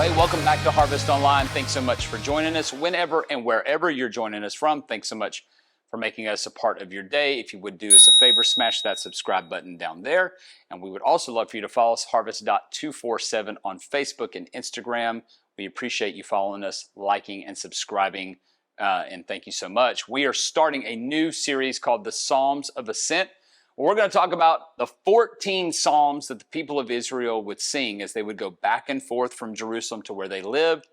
Well, hey, welcome back to Harvest Online. Thanks so much for joining us whenever and wherever you're joining us from. Thanks so much for making us a part of your day. If you would do us a favor, smash that subscribe button down there. And we would also love for you to follow us, harvest.247 on Facebook and Instagram. We appreciate you following us, liking, and subscribing. And thank you so much. We are starting a new series called the Psalms of Ascent. We're going to talk about the 14 Psalms that the people of Israel would sing as they would go back and forth from Jerusalem to where they lived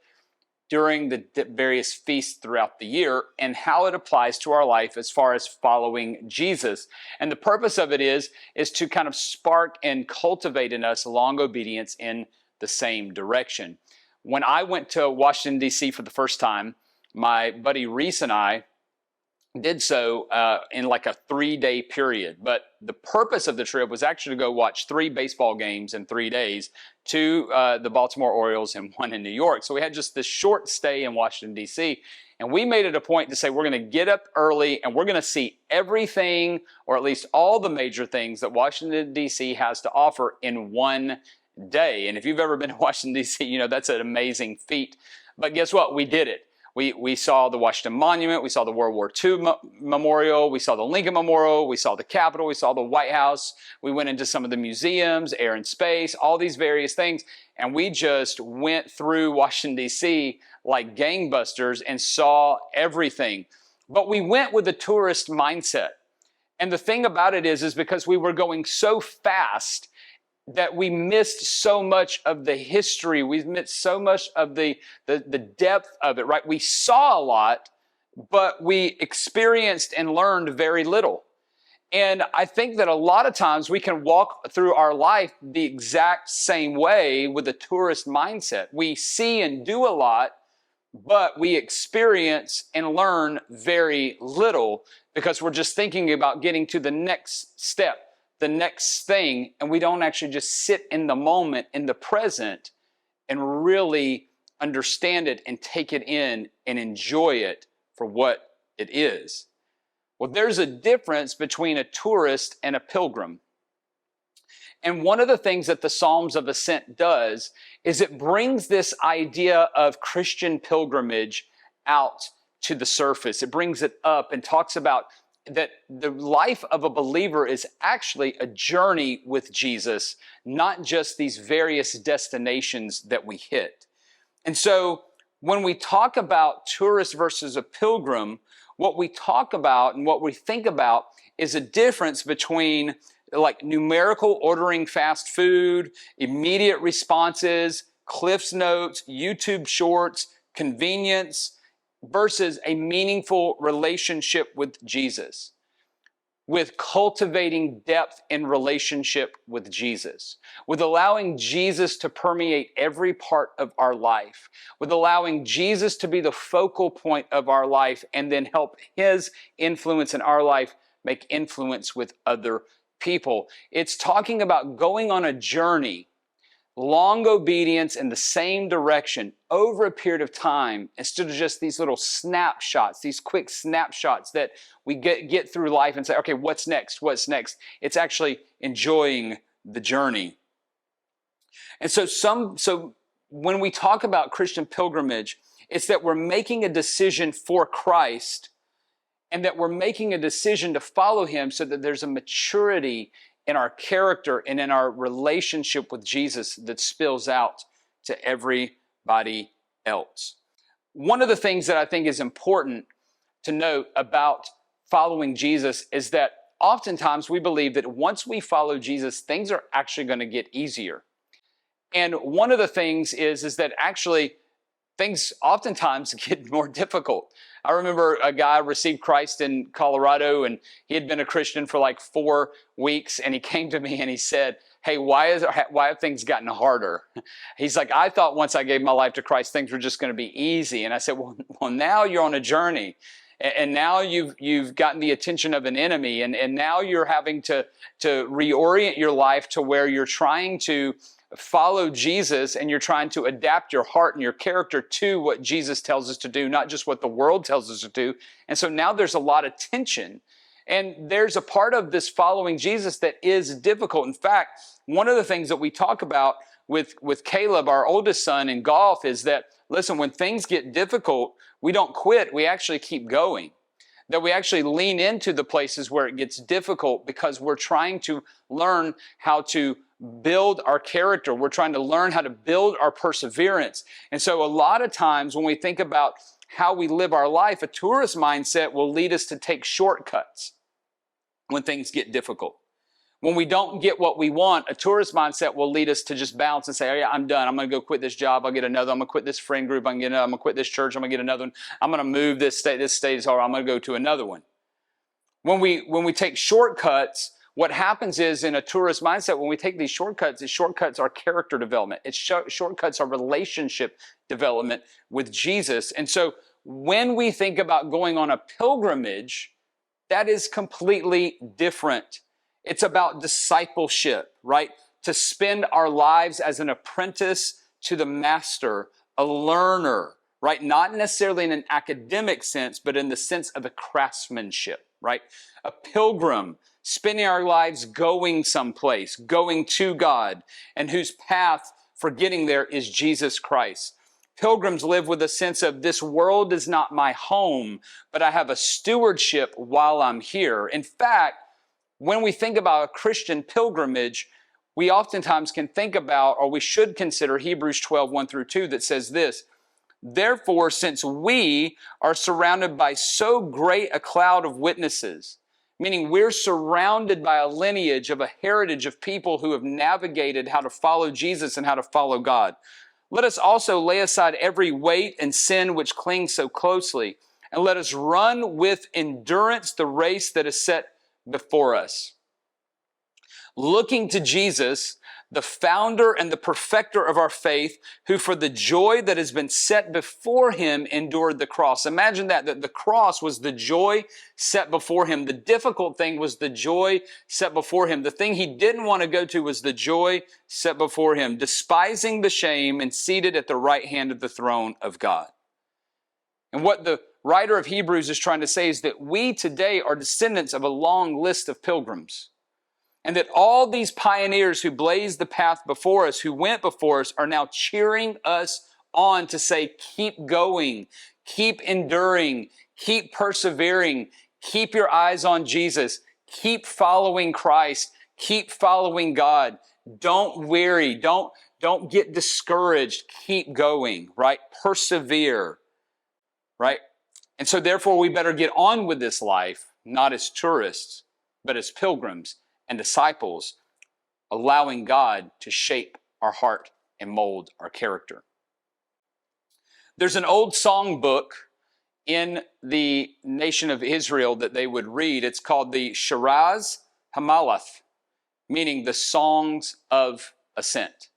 during the various feasts throughout the year, and how it applies to our life as far as following Jesus. And the purpose of it is to kind of spark and cultivate in us long obedience in the same direction. When I went to Washington, D.C. for the first time, my buddy Reese and I did so in like a 3-day period. But the purpose of the trip was actually to go watch 3 baseball games in 3 days, 2 the Baltimore Orioles and 1 in New York. So we had just this short stay in Washington, D.C. And we made it a point to say we're going to get up early and we're going to see everything, or at least all the major things that Washington, D.C. has to offer in one day. And if you've ever been to Washington, D.C., you know that's an amazing feat. But guess what? We did it. We saw the Washington Monument, we saw the World War II Memorial, we saw the Lincoln Memorial, we saw the Capitol, we saw the White House, we went into some of the museums, air and space, all these various things, and we just went through Washington, D.C. like gangbusters and saw everything. But we went with a tourist mindset. And the thing about it is because we were going so fast that we missed so much of the history. We missed so much of the depth of it, right? We saw a lot, but we experienced and learned very little. And I think that a lot of times we can walk through our life the exact same way with a tourist mindset. We see and do a lot, but we experience and learn very little because we're just thinking about getting to the next step, the next thing, and we don't actually just sit in the moment, in the present, and really understand it and take it in and enjoy it for what it is. Well, there's a difference between a tourist and a pilgrim. And one of the things that the Psalms of Ascent does is it brings this idea of Christian pilgrimage out to the surface. It brings it up and talks about that the life of a believer is actually a journey with Jesus, not just these various destinations that we hit. And so when we talk about tourist versus a pilgrim, what we talk about and what we think about is a difference between like numerical ordering fast food, immediate responses, Cliff's Notes, YouTube shorts, convenience, versus a meaningful relationship with Jesus, with cultivating depth in relationship with Jesus, with allowing Jesus to permeate every part of our life, with allowing Jesus to be the focal point of our life and then help His influence in our life make influence with other people. It's talking about going on a journey, long obedience in the same direction over a period of time instead of just these little snapshots, these quick snapshots that we get through life and say, okay, what's next? What's next? It's actually enjoying the journey. And so when we talk about Christian pilgrimage, it's that we're making a decision for Christ and that we're making a decision to follow Him so that there's a maturity in our character and in our relationship with Jesus that spills out to everybody else. One of the things that I think is important to note about following Jesus is that oftentimes we believe that once we follow Jesus, things are actually going to get easier. And one of the things is that actually things oftentimes get more difficult. I remember a guy received Christ in Colorado, and he had been a Christian for like 4 weeks, and he came to me and he said, hey, why have things gotten harder? He's like, I thought once I gave my life to Christ, things were just going to be easy. And I said, well, now you're on a journey, and now you've gotten the attention of an enemy, and now you're having to reorient your life to where you're trying to follow Jesus and you're trying to adapt your heart and your character to what Jesus tells us to do, not just what the world tells us to do. And so now there's a lot of tension. And there's a part of this following Jesus that is difficult. In fact, one of the things that we talk about with Caleb, our oldest son, in golf is that, listen, when things get difficult, we don't quit. We actually keep going. That we actually lean into the places where it gets difficult because we're trying to learn how to build our character. We're trying to learn how to build our perseverance. And so a lot of times when we think about how we live our life, a tourist mindset will lead us to take shortcuts when things get difficult. When we don't get what we want, a tourist mindset will lead us to just bounce and say, oh yeah, I'm done. I'm going to go quit this job. I'll get another. I'm going to quit this friend group. I'm going to quit this church. I'm going to get another one. I'm going to move this state. This state is hard. I'm going to go to another one. When we take shortcuts, what happens is in a tourist mindset, when we take these shortcuts, it shortcuts our character development. It shortcuts our relationship development with Jesus. And so when we think about going on a pilgrimage, that is completely different. It's about discipleship, right? To spend our lives as an apprentice to the master, a learner, right? Not necessarily in an academic sense, but in the sense of a craftsmanship, right? A pilgrim, spending our lives going someplace, going to God, and whose path for getting there is Jesus Christ. Pilgrims live with a sense of this world is not my home, but I have a stewardship while I'm here. In fact, when we think about a Christian pilgrimage, we oftentimes can think about, or we should consider Hebrews 12, 1 through 2 that says this, therefore, since we are surrounded by so great a cloud of witnesses, meaning we're surrounded by a lineage of a heritage of people who have navigated how to follow Jesus and how to follow God. Let us also lay aside every weight and sin which clings so closely, and let us run with endurance the race that is set before us. Looking to Jesus, the founder and the perfecter of our faith, who for the joy that has been set before him endured the cross. Imagine that the cross was the joy set before him. The difficult thing was the joy set before him. The thing he didn't want to go to was the joy set before him, despising the shame and seated at the right hand of the throne of God. And what the writer of Hebrews is trying to say is that we today are descendants of a long list of pilgrims. And that all these pioneers who blazed the path before us, who went before us, are now cheering us on to say, keep going, keep enduring, keep persevering, keep your eyes on Jesus, keep following Christ, keep following God. Don't weary, don't get discouraged, keep going, right? Persevere, right? And so therefore we better get on with this life, not as tourists, but as pilgrims and disciples, allowing God to shape our heart and mold our character. There's an old song book in the nation of Israel that they would read. It's called the Shiraz Hamalath, meaning the Songs of Ascent.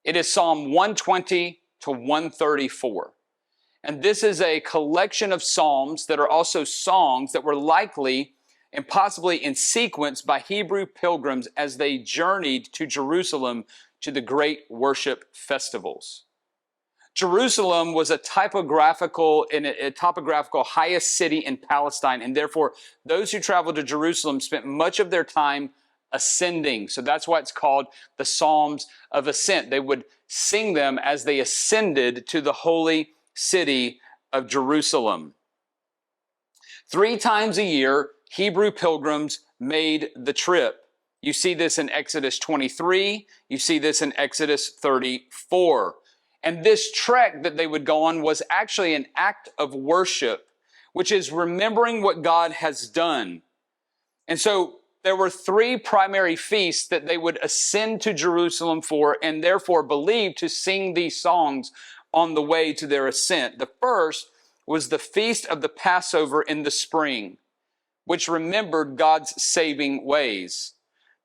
It is Psalm 120 to 134. And this is a collection of psalms that are also songs that were likely and possibly in sequence by Hebrew pilgrims as they journeyed to Jerusalem to the great worship festivals. Jerusalem was a topographical highest city in Palestine, and therefore those who traveled to Jerusalem spent much of their time ascending. So that's why it's called the Psalms of Ascent. They would sing them as they ascended to the holy city of Jerusalem. 3 times a year, Hebrew pilgrims made the trip. You see this in Exodus 23. You see this in Exodus 34. And this trek that they would go on was actually an act of worship, which is remembering what God has done. And so there were 3 primary feasts that they would ascend to Jerusalem for, and therefore believed to sing these songs on the way to their ascent. The first was the Feast of the Passover in the spring, which remembered God's saving ways.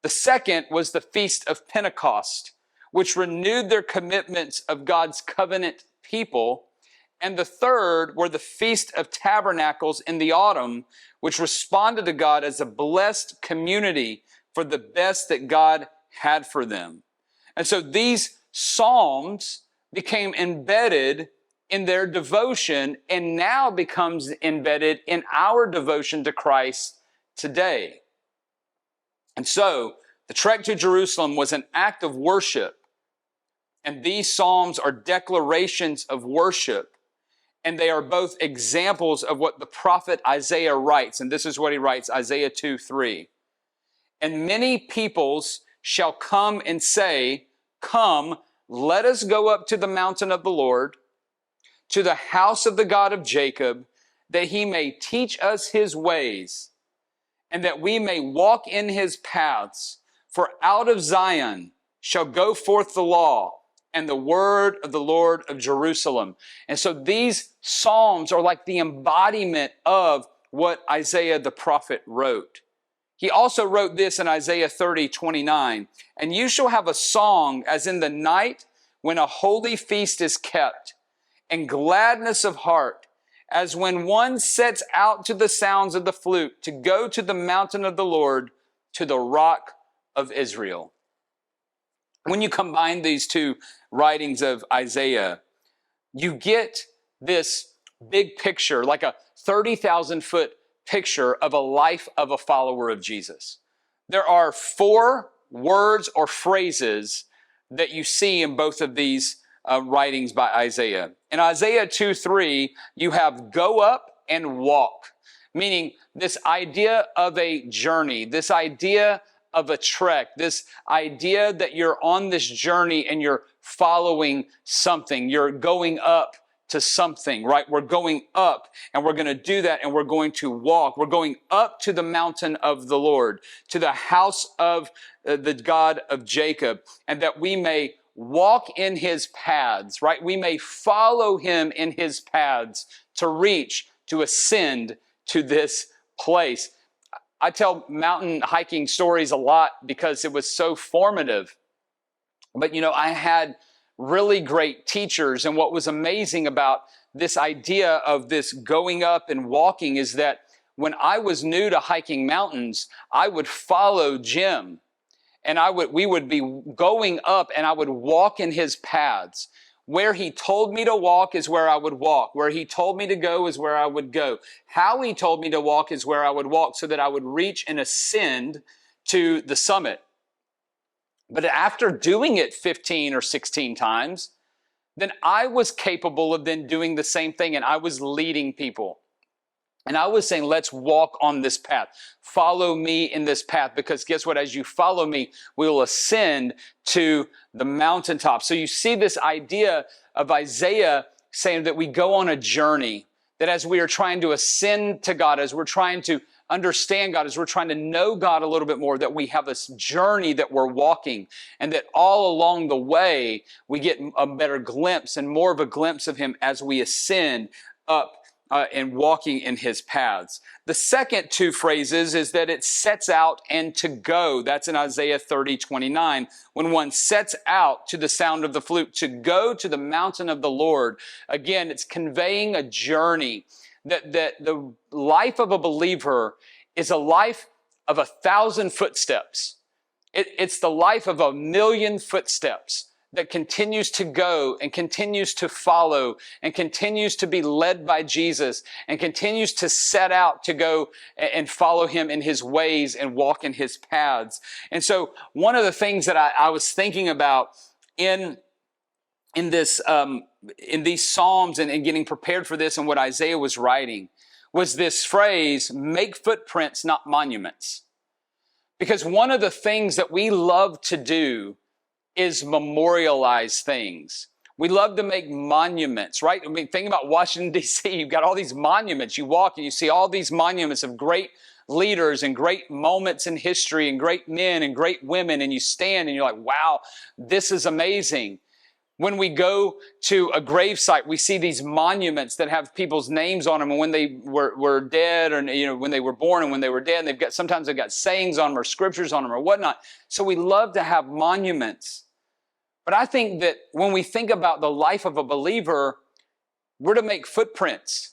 The second was the Feast of Pentecost, which renewed their commitments of God's covenant people. And the third were the Feast of Tabernacles in the autumn, which responded to God as a blessed community for the best that God had for them. And so these psalms became embedded in their devotion and now becomes embedded in our devotion to Christ today. And so the trek to Jerusalem was an act of worship, And these psalms are declarations of worship. And they are both examples of what the prophet Isaiah writes. And this is what he writes, Isaiah 2:3. And many peoples shall come and say, come, let us go up to the mountain of the Lord, to the house of the God of Jacob, that he may teach us his ways, and that we may walk in his paths. For out of Zion shall go forth the law, and the word of the Lord of Jerusalem. And so these psalms are like the embodiment of what Isaiah the prophet wrote. He also wrote this in Isaiah 30:29. And you shall have a song as in the night when a holy feast is kept, and gladness of heart, as when one sets out to the sounds of the flute, to go to the mountain of the Lord, to the rock of Israel. When you combine these two writings of Isaiah, you get this big picture, like a 30,000 foot picture of a life of a follower of Jesus. There are 4 words or phrases that you see in both of these writings by Isaiah. In Isaiah 2:3, you have go up and walk, meaning this idea of a journey, this idea of a trek, this idea that you're on this journey and you're following something. You're going up to something, right? We're going up and we're going to do that and we're going to walk. We're going up to the mountain of the Lord, to the house of the God of Jacob, and that we may walk in his paths, right? We may follow him in his paths to ascend to this place. I tell mountain hiking stories a lot because it was so formative. But I had really great teachers. And what was amazing about this idea of this going up and walking is that when I was new to hiking mountains, I would follow Jim. And we would be going up and I would walk in his paths. Where he told me to walk is where I would walk. Where he told me to go is where I would go. How he told me to walk is where I would walk so that I would reach and ascend to the summit. But after doing it 15 or 16 times, then I was capable of then doing the same thing, and I was leading people. And I was saying, let's walk on this path. Follow me in this path, because guess what? As you follow me, we will ascend to the mountaintop. So you see this idea of Isaiah saying that we go on a journey, that as we are trying to ascend to God, as we're trying to understand God, as we're trying to know God a little bit more, that we have this journey that we're walking, and that all along the way, we get a better glimpse and more of a glimpse of him as we ascend up and walking in his paths. The second 2 phrases is that it sets out and to go. That's in Isaiah 30:29. When one sets out to the sound of the flute, to go to the mountain of the Lord. Again, it's conveying a journey. That the life of a believer is a life of 1,000 footsteps. It's the life of 1,000,000 footsteps that continues to go and continues to follow and continues to be led by Jesus and continues to set out to go and follow him in his ways and walk in his paths. And so one of the things that I was thinking about in these Psalms and getting prepared for this and what Isaiah was writing was this phrase, make footprints, not monuments. Because one of the things that we love to do is memorialize things. We love to make monuments, right? I mean, think about Washington, D.C. You've got all these monuments. You walk and you see all these monuments of great leaders and great moments in history and great men and great women, and you stand and you're like, wow, this is amazing. When we go to a gravesite, we see these monuments that have people's names on them and when they were dead, or when they were born and when they were dead. And sometimes they've got sayings on them or scriptures on them or whatnot. So we love to have monuments. But I think that when we think about the life of a believer, we're to make footprints.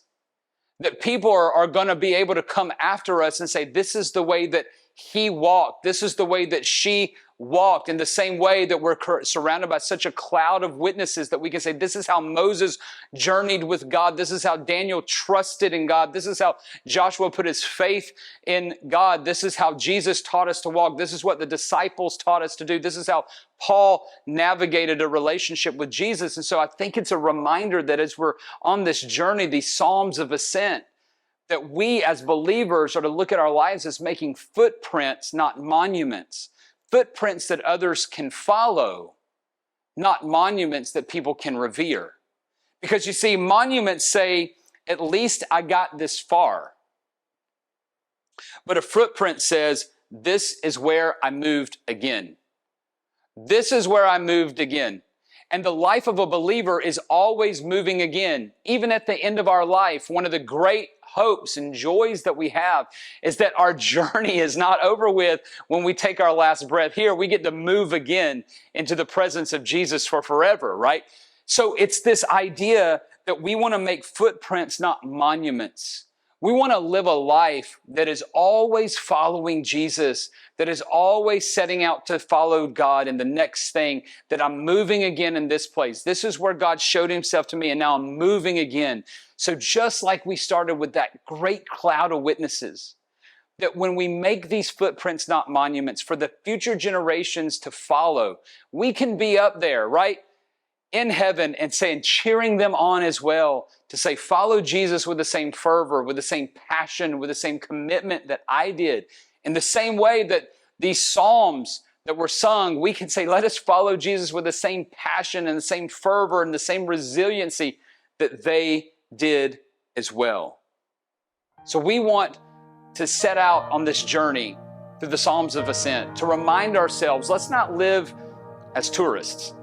That people are going to be able to come after us and say, this is the way that he walked. This is the way that she walked, in the same way that we're surrounded by such a cloud of witnesses that we can say, this is how Moses journeyed with God. This is how Daniel trusted in God. This is how Joshua put his faith in God. This is how Jesus taught us to walk. This is what the disciples taught us to do. This is how Paul navigated a relationship with Jesus. And so I think it's a reminder that as we're on this journey, these Psalms of Ascent, that we as believers are to look at our lives as making footprints, not monuments. Footprints that others can follow, not monuments that people can revere. Because you see, monuments say, at least I got this far. But a footprint says, this is where I moved again. This is where I moved again. And the life of a believer is always moving again. Even at the end of our life, one of the great hopes and joys that we have is that our journey is not over with when we take our last breath here. We get to move again into the presence of Jesus for forever, right? So it's this idea that we want to make footprints, not monuments. We want to live a life that is always following Jesus, that is always setting out to follow God in the next thing, that I'm moving again in this place. This is where God showed himself to me, and now I'm moving again. So just like we started with that great cloud of witnesses, that when we make these footprints, not monuments, for the future generations to follow, we can be up there, right? In heaven and saying, cheering them on as well to say, follow Jesus with the same fervor, with the same passion, with the same commitment that I did. In the same way that these Psalms that were sung, we can say, let us follow Jesus with the same passion and the same fervor and the same resiliency that they did as well. So we want to set out on this journey through the Psalms of Ascent to remind ourselves, let's not live as tourists,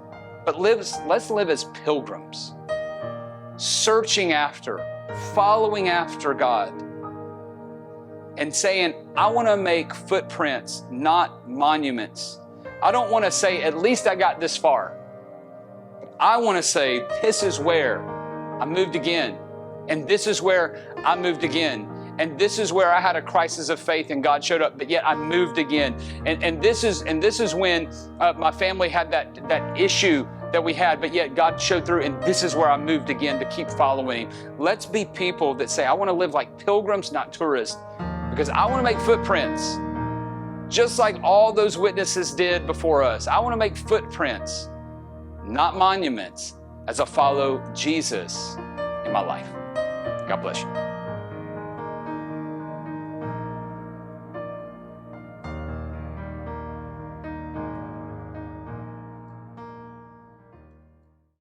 but let's live as pilgrims, searching after, following after God, and saying, I want to make footprints, not monuments. I don't want to say, at least I got this far. I want to say, this is where I moved again. And this is where I moved again. And this is where I had a crisis of faith and God showed up, but yet I moved again. And this is when my family had that issue that we had, but yet God showed through, and this is where I moved again to keep following. Let's be people that say, I want to live like pilgrims, not tourists, because I want to make footprints, just like all those witnesses did before us. I want to make footprints, not monuments, as I follow Jesus in my life. God bless you.